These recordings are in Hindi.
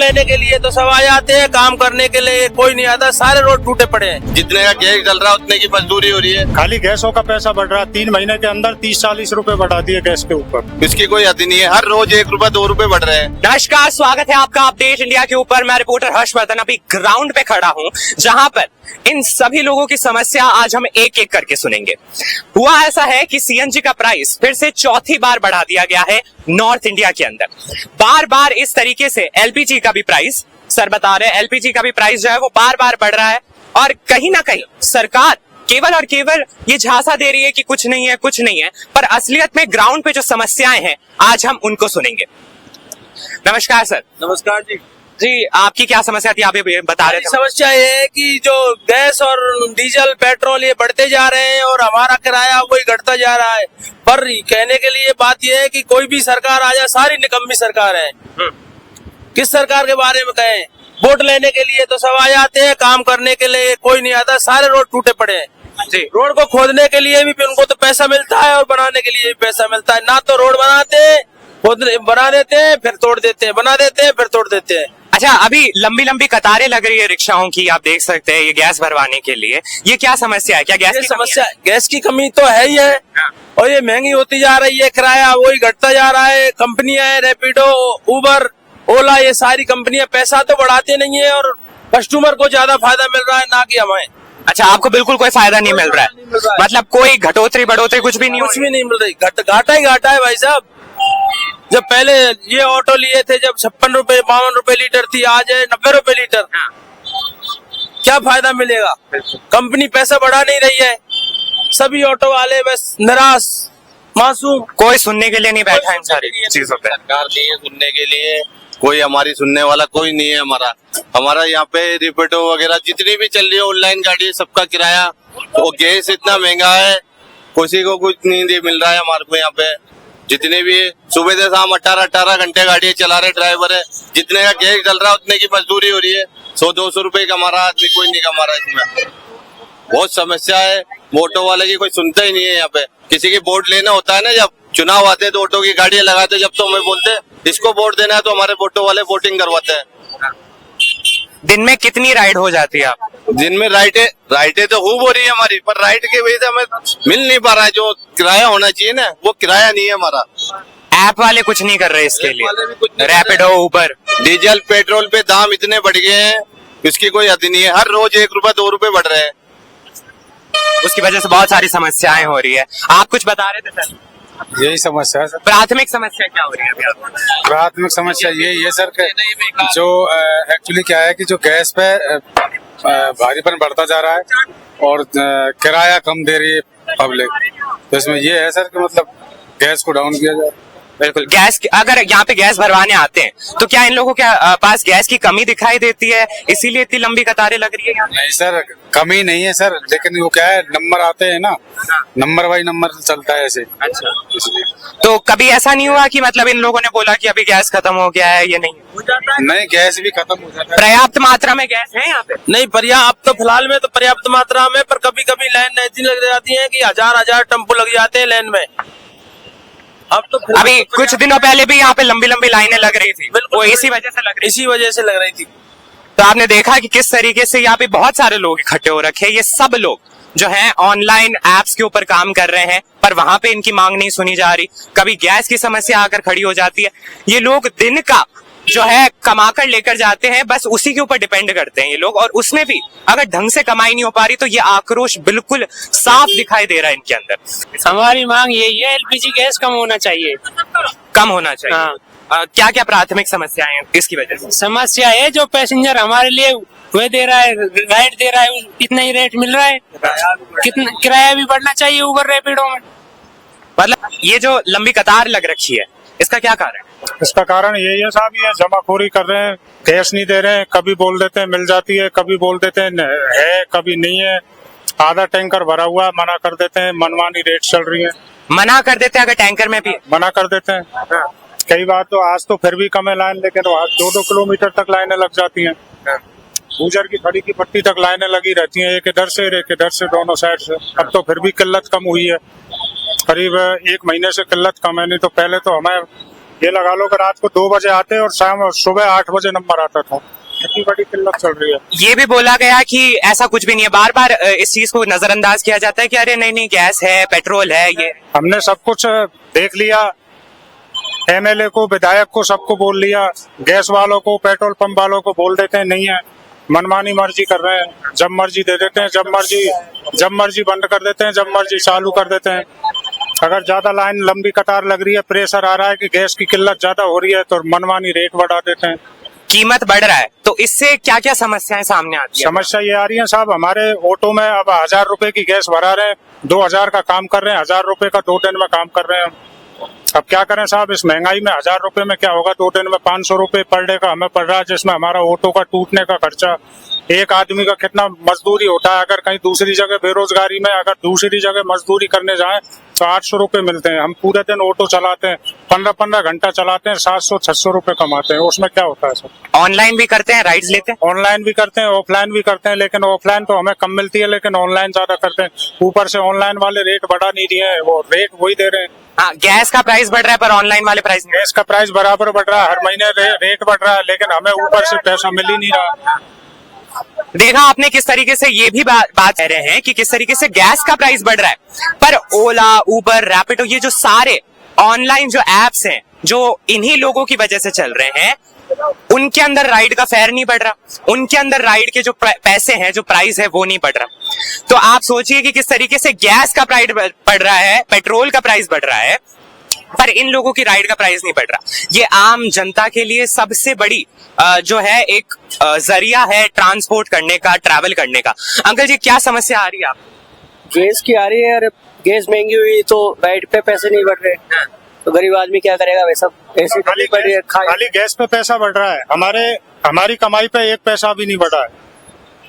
लेने के लिए तो सब आ जाते हैं, काम करने के लिए कोई नहीं आता, सारे रोड टूटे पड़े हैं। जितने का गैस डल रहा है उतने की मजदूरी हो रही है। खाली गैसों का पैसा बढ़ रहा है, 3 महीने के अंदर 30-40 रुपए बढ़ा दिए गैस के ऊपर। इसकी कोई हद नहीं है, हर रोज 1 रुपए 2 रुपए बढ़ रहे हैं। नमस्कार, स्वागत है आपका अपडेट इंडिया के ऊपर। मैं रिपोर्टर हर्षवर्धन अभी ग्राउंड पे खड़ा हूं, जहां पर इन सभी लोगों की समस्या आज हम एक एक करके सुनेंगे। हुआ ऐसा है कि सीएनजी का प्राइस फिर से चौथी बार बढ़ा दिया गया है नॉर्थ इंडिया के अंदर। बार बार इस तरीके से एलपीजी का भी प्राइस, सर बता रहे हैं एलपीजी का भी प्राइस जो है वो बार बार बढ़ रहा है, और कहीं ना कहीं सरकार केवल और केवल ये झांसा दे रही है कि कुछ नहीं है, कुछ नहीं है, पर असलियत में ग्राउंड पे जो समस्याएं हैं आज हम उनको सुनेंगे। नमस्कार सर। नमस्कार जी। जी, आपकी क्या समस्या थी, आप ये बता रहे थे? समस्या ये है कि जो गैस और डीजल पेट्रोल ये बढ़ते जा रहे हैं और हमारा किराया वही घटता जा रहा है। पर कहने के लिए बात ये है कि कोई भी सरकार आ जाए, सारी निकम्मी सरकार है। किस सरकार के बारे में कहें? वोट लेने के लिए तो सब आ जाते हैं, काम करने के लिए कोई नहीं आता, सारे रोड टूटे पड़े हैं। जी। रोड को खोदने के लिए भी उनको तो पैसा मिलता है और बनाने के लिए भी पैसा मिलता है। ना तो रोड बनाते हैं, बना देते हैं फिर तोड़ देते हैं, बना देते हैं फिर तोड़ देते हैं। अच्छा, अभी लंबी लंबी कतारें लग रही है रिक्शाओं की, आप देख सकते हैं, ये गैस भरवाने के लिए। ये क्या समस्या है? क्या गैस की समस्या? गैस की कमी तो है ही है, और ये महंगी होती जा रही है, किराया वही घटता जा रहा है। कंपनियां है, रैपिडो, उबर, ओला, ये सारी कंपनियां पैसा तो बढ़ाते नहीं है और कस्टमर को ज्यादा फायदा मिल रहा है, ना कि हमें। अच्छा, आपको बिल्कुल कोई फायदा नहीं मिल रहा है? मतलब कोई घटोतरी बढ़ोतरी कुछ भी नहीं? कुछ भी नहीं मिल रही, घाटा ही घाटा है भाई साहब। जब पहले ये ऑटो लिए थे जब 56 रुपए 52 रुपए लीटर थी, आज है 90 रुपए लीटर। क्या फायदा मिलेगा? कंपनी पैसा बढ़ा नहीं रही है, सभी ऑटो वाले बस निराश मासूम। कोई सुनने के लिए नहीं बैठा इन सारी चीजों पे। सरकार नहीं है सुनने के लिए, कोई हमारी सुनने वाला कोई नहीं है। हमारा यहाँ पे रैपिडो वगैरह जितनी भी चल रही है ऑनलाइन गाड़ी, सबका किराया, वो गैस इतना महंगा है, किसी को कुछ नहीं मिल रहा है। हमारे को यहाँ पे जितने भी सुबह से शाम 18 घंटे गाड़ी चला रहे ड्राइवर है, जितने का गैस डल रहा है उतने की मजदूरी हो रही है। 100-200 रुपए कमा रहा आदमी, कोई नहीं कमा रहा। इसमें बहुत समस्या है, ऑटो वाले की कोई सुनता ही नहीं है। यहाँ पे किसी की वोट लेना होता है ना, जब चुनाव आते हैं तो ऑटो की गाड़ियां लगाते, जब तो हमें बोलते इसको वोट देना है तो हमारे ऑटो वाले वोटिंग करवाते हैं। दिन में कितनी राइड हो जाती है आप? दिन में राइटें तो खूब हो रही है हमारी, पर राइड की वजह से हमें मिल नहीं पा रहा है जो किराया होना चाहिए ना, वो किराया नहीं है हमारा। ऐप वाले कुछ नहीं कर रहे इसके लिए? रैपिडो, उबर, डीजल पेट्रोल पे दाम इतने बढ़ गए हैं, इसकी कोई हद नहीं है, हर रोज 1 रुपए 2 रुपए बढ़ रहे हैं। उसकी वजह से बहुत सारी समस्याएं हो रही है। आप कुछ बता रहे थे सर? यही समस्या है सर। प्राथमिक समस्या क्या हो रही है अभी आपको? प्राथमिक समस्या यही है सर कि जो एक्चुअली क्या है कि जो गैस पे भारीपन बढ़ता जा रहा है और किराया कम दे रही है पब्लिक, तो इसमें ये है सर कि मतलब गैस को डाउन किया जाए। बिल्कुल। गैस अगर यहाँ पे गैस भरवाने आते हैं तो क्या इन लोगों के पास गैस की कमी दिखाई देती है, इसीलिए इतनी लंबी कतारें लग रही है यहाँ? नहीं सर, कमी नहीं है सर, लेकिन वो क्या है, नंबर आते हैं ना, नंबर बाई नंबर चलता है ऐसे। अच्छा, तो कभी ऐसा नहीं हुआ कि मतलब इन लोगों ने बोला कि अभी गैस खत्म हो गया है? ये नहीं, गैस भी खत्म हो जाता है। पर्याप्त मात्रा में गैस है यहाँ पे? नहीं, पर्याप्त, अब तो फिलहाल में तो पर्याप्त मात्रा में, पर कभी कभी लाइन ऐसी लग जाती है कि हजार टेम्पो लग जाते हैं लाइन में। अब तो अभी कुछ दिनों पहले भी यहाँ पे लंबी लंबी लाइनें लग रही थी, वो इसी वजह से लग रही थी। तो आपने देखा कि किस तरीके से यहाँ पे बहुत सारे लोग इकट्ठे हो रखे हैं। ये सब लोग जो हैं ऑनलाइन एप्स के ऊपर काम कर रहे हैं, पर वहां पे इनकी मांग नहीं सुनी जा रही। कभी गैस की समस्या आकर खड़ी हो जाती है। ये लोग दिन का जो है कमाकर लेकर जाते हैं, बस उसी के ऊपर डिपेंड करते हैं ये लोग, और उसमें भी अगर ढंग से कमाई नहीं हो पा रही तो ये आक्रोश बिल्कुल साफ दिखाई दे रहा है इनके अंदर। हमारी मांग यही है, एलपीजी गैस कम होना चाहिए। कम होना चाहिए। हाँ। क्या क्या प्राथमिक समस्याएं हैं इसकी वजह से? समस्या है जो पैसेंजर हमारे लिए वह दे रहा है, राइड दे रहा है, इतना ही रेट मिल रहा है, कितना किराया भी बढ़ना चाहिए उबर रैपिडो में। मतलब ये जो लंबी कतार लग रखी है, इसका क्या कारण है? इसका कारण यही है साहब, ये जमाखोरी कर रहे हैं, गैस नहीं दे रहे हैं। कभी बोल देते हैं मिल जाती है, कभी बोल देते हैं है, कभी नहीं है। आधा टैंकर भरा हुआ मना कर देते हैं, मनमानी रेट चल रही है। मना कर देते हैं? अगर टैंकर में भी मना कर देते हैं। कई बार तो आज तो फिर भी कम है लाइन, लेकिन वहाँ 2-2 किलोमीटर तक लाइनें लग जाती हैं। गुजर की खड़ी की पट्टी तक लाइनें लगी रहती हैं, एक इधर से दोनों साइड से। अब तो फिर भी किल्लत कम हुई है, करीब 1 महीने से किल्लत कम है, नहीं तो पहले तो हमें ये लगा लो कि रात को 2 बजे आते और शाम सुबह 8 बजे नंबर आता था। इतनी बड़ी किल्लत चल रही है। ये भी बोला गया कि ऐसा कुछ भी नहीं है, बार बार इस चीज को नजरअंदाज किया जाता है कि अरे नहीं नहीं गैस है, पेट्रोल है। ये हमने सब कुछ देख लिया, एमएलए को, विधायक को, सबको बोल लिया। गैस वालों को, पेट्रोल पंप वालों को बोल देते हैं नहीं है, मनमानी मर्जी कर रहे हैं, जब मर्जी दे देते हैं, जब मर्जी बंद कर देते हैं, जब मर्जी चालू कर देते हैं। अगर ज्यादा लाइन लंबी कतार लग रही है, प्रेशर आ रहा है कि गैस की किल्लत ज्यादा हो रही है, तो मनमानी रेट बढ़ा देते हैं। कीमत बढ़ रहा है तो इससे क्या क्या समस्याएं सामने आती है? समस्या ये आ रही है साहब, हमारे ऑटो में अब 1000 रुपए की गैस भरा रहे हैं, 2000 का काम कर रहे हैं, 1000 रुपए का 2 दिन में काम कर रहे हैं। अब क्या करें साहब, इस महंगाई में 1000 रुपए में क्या होगा? 2 दिन में 500 रुपए पर डे का हमें पड़ रहा है, जिसमें हमारा ऑटो का टूटने का खर्चा, एक आदमी का कितना मजदूरी होता है। अगर कहीं दूसरी जगह बेरोजगारी में, अगर दूसरी जगह मजदूरी करने जाएं तो 800 रुपए मिलते हैं। हम पूरे दिन ऑटो चलाते हैं, 15-15 घंटा चलाते हैं, 700-600 रुपए कमाते हैं। उसमें क्या होता है सर? ऑनलाइन भी करते हैं, राइड्स लेते हैं? ऑनलाइन भी करते हैं, ऑफलाइन भी करते हैं, लेकिन ऑफलाइन तो हमें कम मिलती है, लेकिन ऑनलाइन ज्यादा करते हैं। ऊपर से ऑनलाइन वाले रेट बढ़ा नहीं दिए हैं, वो रेट वही दे रहे हैं। हाँ, गैस का प्राइस बढ़ रहा है पर ऑनलाइन वाले प्राइस नहीं। गैस का प्राइस बराबर बढ़ रहा है, हर महीने रेट बढ़ रहा है, लेकिन हमें ऊपर से पैसा मिल ही नहीं रहा। देखा आपने किस तरीके से ये भी बात कह रहे हैं कि किस तरीके से गैस का प्राइस बढ़ रहा है, पर ओला, उबर, रैपिडो, ये जो सारे ऑनलाइन जो एप्स हैं जो इन्हीं लोगों की वजह से चल रहे हैं, उनके अंदर राइड का फेयर नहीं बढ़ रहा, उनके अंदर राइड के जो पैसे हैं, जो प्राइस है, वो नहीं बढ़ रहा। तो आप सोचिए कि किस तरीके से गैस का प्राइस बढ़ रहा है, पेट्रोल का प्राइस बढ़ रहा है, पर इन लोगों की राइड का प्राइस नहीं बढ़ रहा। ये आम जनता के लिए सबसे बड़ी जो है एक जरिया है ट्रांसपोर्ट करने का, ट्रैवल करने का। अंकल जी, क्या समस्या आ रही है आपको? गैस की आ रही है यार, गैस महंगी हुई तो राइड पे पैसे नहीं बढ़ रहे, तो गरीब आदमी क्या करेगा? वैसा ऐसी खाली गैस पे पैसा बढ़ रहा है, हमारी कमाई पे 1 पैसा भी नहीं बढ़ा है,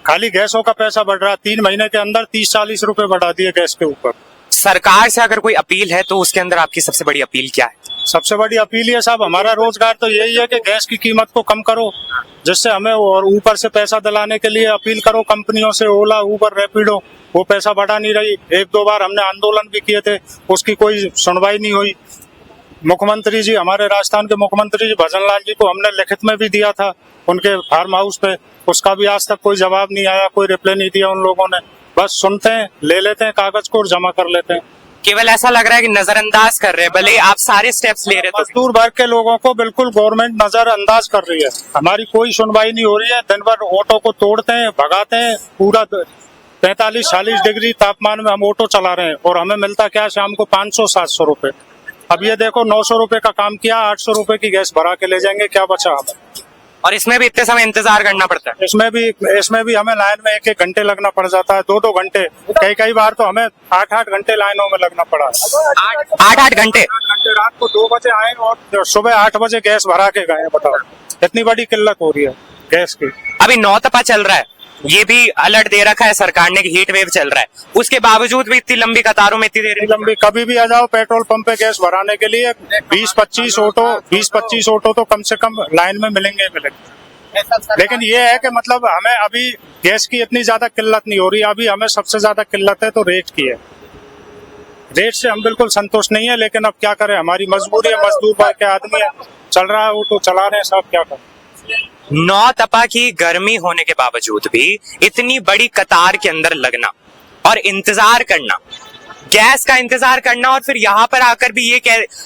खाली गैसों का पैसा बढ़ रहा है। 3 महीने के अंदर 30-40 रुपए बढ़ा दिए गैस के ऊपर। सरकार से अगर कोई अपील है तो उसके अंदर आपकी सबसे बड़ी अपील क्या है? सबसे बड़ी अपील है साहब, हमारा रोजगार तो यही है कि गैस की कीमत को कम करो, जिससे हमें, और ऊपर से पैसा दिलाने के लिए अपील करो कंपनियों से, ओला, उबर, रैपिडो, वो पैसा बढ़ा नहीं रही। 1-2 बार हमने आंदोलन भी किए थे, उसकी कोई सुनवाई नहीं हुई। मुख्यमंत्री जी, हमारे राजस्थान के मुख्यमंत्री जी भजन लाल जी को हमने लिखित में भी दिया था उनके फार्म हाउस पे, उसका भी आज तक कोई जवाब नहीं आया, कोई रिप्लाई नहीं दिया उन लोगों ने। बस सुनते हैं, ले लेते हैं कागज को और जमा कर लेते हैं। केवल ऐसा लग रहा है कि नजरअंदाज कर रहे हैं, भले आप सारे स्टेप्स ले रहे हैं। मजदूर वर्ग के लोगों को बिल्कुल गवर्नमेंट नजरअंदाज कर रही है, हमारी कोई सुनवाई नहीं हो रही है। दिन भर ऑटो को तोड़ते हैं, भगाते हैं, पूरा 45-40 डिग्री तापमान में हम ऑटो चला रहे हैं और हमें मिलता क्या, शाम को 500-700 रुपए। अब ये देखो, 900 रुपए का काम किया, 800 रुपए की गैस भरा के ले जाएंगे, क्या बचा हमें? और इसमें भी इतने समय इंतजार करना पड़ता है। इसमें भी हमें लाइन में 1-1 घंटे लगना पड़ जाता है, 2-2 घंटे, कई बार तो हमें 8-8 घंटे लाइनों में लगना पड़ा। 8-8 घंटे रात को 2 बजे आए और सुबह 8 बजे गैस भरा के गए। बताओ, इतनी बड़ी किल्लत हो रही है गैस की। अभी 9 तपा चल रहा है, ये भी अलर्ट दे रखा है सरकार ने कि हीट वेव चल रहा है, उसके बावजूद भी इतनी लंबी कतारों में, इतनी देर लंबी, कभी भी आ जाओ पेट्रोल पंप पे गैस भराने के लिए 20-25 ऑटो तो कम से कम लाइन में मिलेंगे। लेकिन ये है कि मतलब हमें अभी गैस की इतनी ज्यादा किल्लत नहीं हो रही, अभी हमें सबसे ज्यादा किल्लत है तो रेट की है। रेट से हम बिल्कुल संतुष्ट नहीं है, लेकिन अब क्या करें, हमारी मजबूरी है, मजदूर वर्ग के आदमी है, चल रहा है वो तो चला रहे हैं साहब, क्या करें। 9 तपा की गर्मी होने के बावजूद भी इतनी बड़ी कतार के अंदर लगना और इंतजार करना, गैस का इंतजार करना, और फिर यहाँ पर आकर भी ये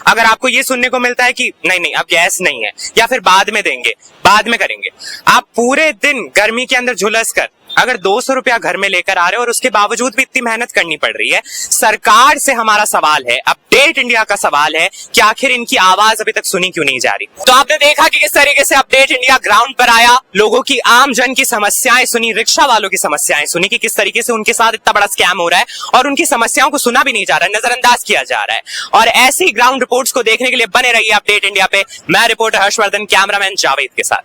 अगर आपको ये सुनने को मिलता है कि नहीं नहीं अब गैस नहीं है, या फिर बाद में देंगे, बाद में करेंगे, आप पूरे दिन गर्मी के अंदर झुलस कर अगर 200 रुपया घर में लेकर आ रहे हो और उसके बावजूद भी इतनी मेहनत करनी पड़ रही है। सरकार से हमारा सवाल है, अपडेट इंडिया का सवाल है कि आखिर इनकी आवाज अभी तक सुनी क्यों नहीं जा रही। तो आपने देखा कि किस तरीके से अपडेट इंडिया ग्राउंड पर आया, लोगों की, आम जन की समस्याएं सुनी, रिक्शा वालों की समस्याएं सुनी कि किस तरीके से उनके साथ इतना बड़ा स्कैम हो रहा है और उनकी समस्याओं को सुना भी नहीं जा रहा है, नजरअंदाज किया जा रहा है। और ऐसी ग्राउंड रिपोर्ट्स को देखने के लिए बने रहिए अपडेट इंडिया पे। मैं रिपोर्टर हर्षवर्धन, कैमरामैन जावेद के साथ।